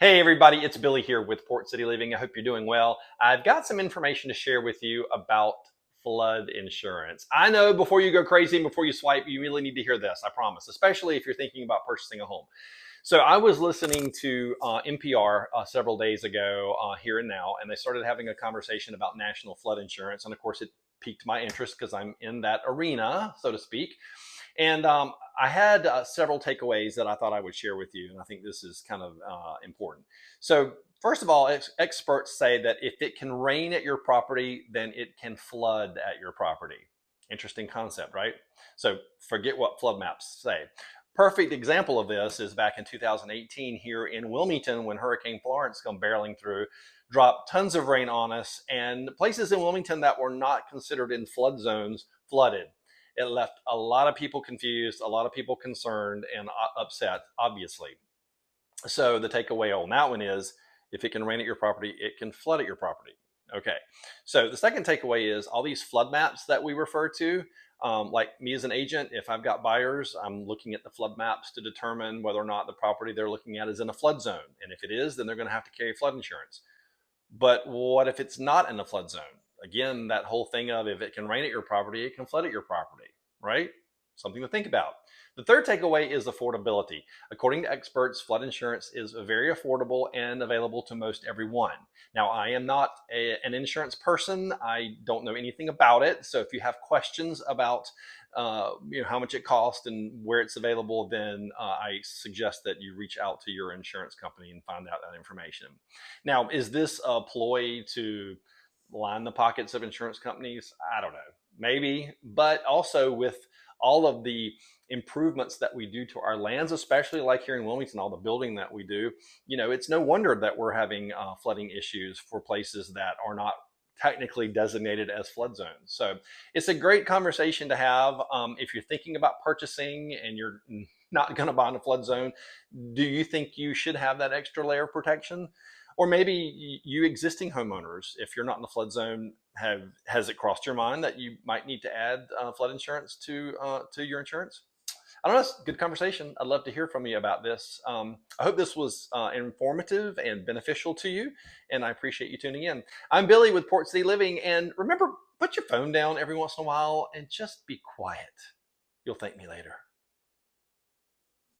Hey everybody, it's Billy here with Port City Living. I hope you're doing well. I've got some information to share with you about flood insurance. I know before you go crazy and before you swipe, you really need to hear this, I promise, especially if you're thinking about purchasing a home. So I was listening to NPR several days ago, Here and Now, and they started having a conversation about national flood insurance. And of course, it piqued my interest because I'm in that arena, so to speak. And I had several takeaways that I thought I would share with you, and I think this is kind of important. So, first of all, experts say that if it can rain at your property, then it can flood at your property. Interesting concept, right? So, forget what flood maps say. Perfect example of this is back in 2018 here in Wilmington when Hurricane Florence came barreling through, dropped tons of rain on us, and places in Wilmington that were not considered in flood zones flooded. It left a lot of people confused, a lot of people concerned and upset, obviously. So the takeaway on that one is if it can rain at your property, it can flood at your property. Okay. So the second takeaway is all these flood maps that we refer to, like me as an agent, if I've got buyers, I'm looking at the flood maps to determine whether or not the property they're looking at is in a flood zone. And if it is, then they're going to have to carry flood insurance. But what if it's not in a flood zone? Again, that whole thing of if it can rain at your property, it can flood at your property, right? Something to think about. The third takeaway is affordability. According to experts, flood insurance is very affordable and available to most everyone. Now, I am not an insurance person. I don't know anything about it. So if you have questions about how much it costs and where it's available, then I suggest that you reach out to your insurance company and find out that information. Now, is this a ploy to line the pockets of insurance companies? I don't know, maybe, but also with all of the improvements that we do to our lands, especially like here in Wilmington, all the building that we do, it's no wonder that we're having flooding issues for places that are not technically designated as flood zones. So it's a great conversation to have. If you're thinking about purchasing and you're not going to buy in a flood zone, do you think you should have that extra layer of protection? Or maybe you existing homeowners, if you're not in the flood zone, has it crossed your mind that you might need to add flood insurance to your insurance? I don't know. It's a good conversation. I'd love to hear from you about this. I hope this was informative and beneficial to you, and I appreciate you tuning in. I'm Billy with Port City Living, and remember, put your phone down every once in a while and just be quiet. You'll thank me later.